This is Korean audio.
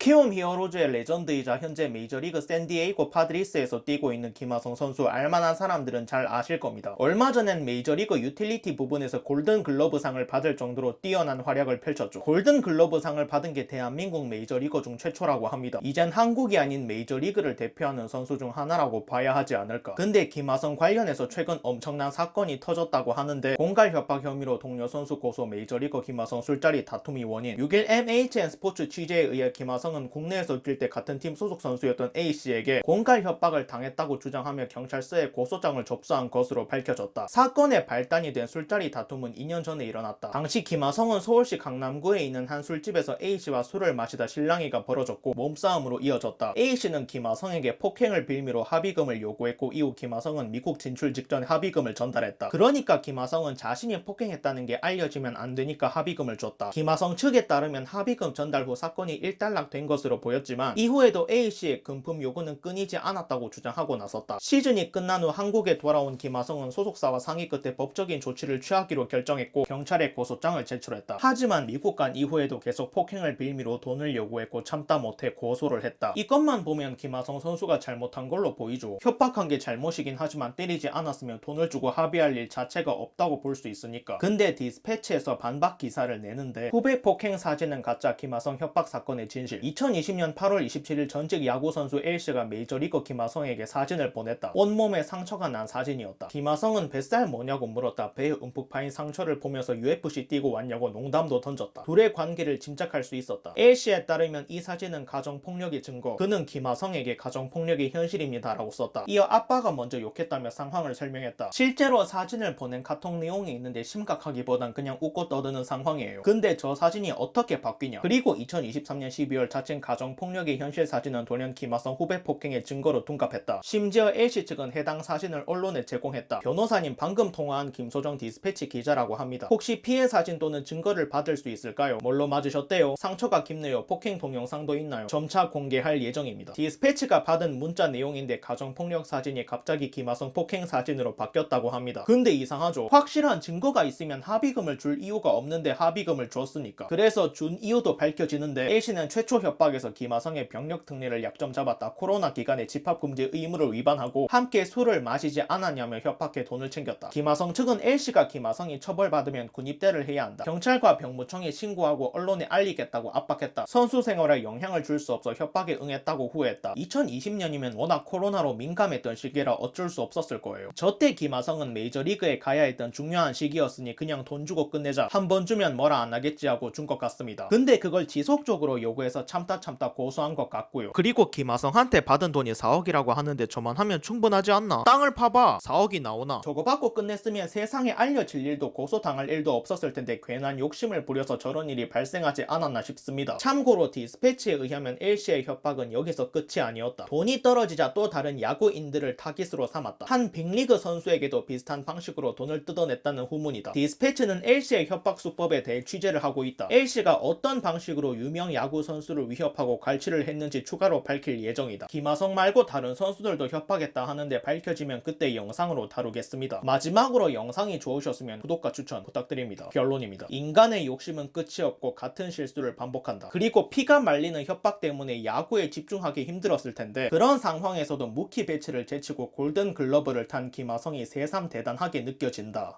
키움 히어로즈의 레전드이자 현재 메이저리그 샌디에이고 파드리스에서 뛰고 있는 김하성 선수, 알만한 사람들은 잘 아실 겁니다. 얼마 전엔 메이저리그 유틸리티 부분에서 골든글러브상을 받을 정도로 뛰어난 활약을 펼쳤죠. 골든글러브상을 받은 게 대한민국 메이저리거 중 최초라고 합니다. 이젠 한국이 아닌 메이저리그를 대표하는 선수 중 하나라고 봐야 하지 않을까. 근데 김하성 관련해서 최근 엄청난 사건이 터졌다고 하는데, 공갈 협박 혐의로 동료 선수 고소, 메이저리거 김하성 술자리 다툼이 원인. 6일 MHN 스포츠 취재에 의해 김하성은 국내에서 뛸 때 같은 팀 소속 선수였던 A씨에게 공갈 협박을 당했다고 주장하며 경찰서에 고소장을 접수한 것으로 밝혀졌다. 사건의 발단이 된 술자리 다툼은 2년 전에 일어났다. 당시 김하성은 서울시 강남구에 있는 한 술집에서 A씨와 술을 마시다 실랑이가 벌어졌고 몸싸움으로 이어졌다. A씨는 김하성에게 폭행을 빌미로 합의금을 요구했고, 이후 김하성은 미국 진출 직전 합의금을 전달했다. 그러니까 김하성은 자신이 폭행했다는 게 알려지면 안 되니까 합의금을 줬다. 김하성 측에 따르면 합의금 전달 후 사건이 일단락된 것으로 보였지만, 이후에도 A씨의 금품 요구는 끊이지 않았다고 주장하고 나섰다. 시즌이 끝난 후 한국에 돌아온 김하성은 소속사와 상의 끝에 법적인 조치를 취하기로 결정했고, 경찰에 고소장을 제출했다. 하지만 미국 간 이후에도 계속 폭행을 빌미로 돈을 요구했고, 참다 못해 고소를 했다. 이것만 보면 김하성 선수가 잘못한 걸로 보이죠. 협박한 게 잘못이긴 하지만 때리지 않았으면 돈을 주고 합의할 일 자체가 없다고 볼 수 있으니까. 근데 디스패치에서 반박 기사를 내는데, 후배 폭행 사진은 가짜, 김하성 협박 사건의 진실. 2020년 8월 27일 전직 야구선수 L씨가 메이저리거 김하성에게 사진을 보냈다. 온몸에 상처가 난 사진이었다. 김하성은 뱃살 뭐냐고 물었다. 배에 움푹 파인 상처를 보면서 UFC 뛰고 왔냐고 농담도 던졌다. 둘의 관계를 짐작할 수 있었다. L씨에 따르면 이 사진은 가정폭력의 증거, 그는 김하성에게 가정폭력이 현실입니다 라고 썼다. 이어 아빠가 먼저 욕했다며 상황을 설명했다. 실제로 사진을 보낸 카톡 내용이 있는데 심각하기보단 그냥 웃고 떠드는 상황이에요. 근데 저 사진이 어떻게 바뀌냐. 그리고 2023년 12월 자칭 가정폭력의 현실 사진은 돌연 김하성 후배 폭행의 증거로 둔갑했다. 심지어 L씨 측은 해당 사진을 언론에 제공했다. 변호사님, 방금 통화한 김소정 디스패치 기자라고 합니다. 혹시 피해 사진 또는 증거를 받을 수 있을까요? 뭘로 맞으셨대요? 상처가 깊네요. 폭행 동영상도 있나요? 점차 공개할 예정입니다. 디스패치가 받은 문자 내용인데 가정폭력 사진이 갑자기 김하성 폭행 사진으로 바뀌었다고 합니다. 근데 이상하죠? 확실한 증거가 있으면 합의금을 줄 이유가 없는데 합의금을 줬으니까. 그래서 준 이유도 밝혀지는데, A씨는 최초 협박에서 김하성의 병력 특례를 약점 잡았다. 코로나 기간에 집합금지 의무를 위반하고 함께 술을 마시지 않았냐며 협박해 돈을 챙겼다. 김하성 측은 L씨가 김하성이 처벌받으면 군입대를 해야 한다. 경찰과 병무청에 신고하고 언론에 알리겠다고 압박했다. 선수 생활에 영향을 줄 수 없어 협박에 응했다고 후회했다. 2020년이면 워낙 코로나로 민감했던 시기라 어쩔 수 없었을 거예요. 저때 김하성은 메이저리그에 가야 했던 중요한 시기였으니 그냥 돈 주고 끝내자, 한 번 주면 뭐라 안 하겠지 하고 준 것 같습니다. 근데 그걸 지속적으로 요구해서 참다 고소한 것 같고요. 그리고 김하성한테 받은 돈이 4억이라고 하는데 저만 하면 충분하지 않나? 땅을 파봐, 4억이 나오나? 저거 받고 끝냈으면 세상에 알려질 일도 고소당할 일도 없었을 텐데 괜한 욕심을 부려서 저런 일이 발생하지 않았나 싶습니다. 참고로 디스패치에 의하면 L씨의 협박은 여기서 끝이 아니었다. 돈이 떨어지자 또 다른 야구인들을 타깃으로 삼았다. 한 빅리그 선수에게도 비슷한 방식으로 돈을 뜯어냈다는 후문이다. 디스패치는 L씨의 협박 수법에 대해 취재를 하고 있다. L씨가 어떤 방식으로 유명 야구 선수를 위협하고 갈취를 했는지 추가로 밝힐 예정이다. 김하성 말고 다른 선수들도 협박했다 하는데 밝혀지면 그때 영상으로 다루겠습니다. 마지막으로 영상이 좋으셨으면 구독과 추천 부탁드립니다. 결론입니다. 인간의 욕심은 끝이 없고 같은 실수를 반복한다. 그리고 피가 말리는 협박 때문에 야구에 집중하기 힘들었을 텐데, 그런 상황에서도 무키 배치를 제치고 골든 글러브를 탄 김하성이 새삼 대단하게 느껴진다.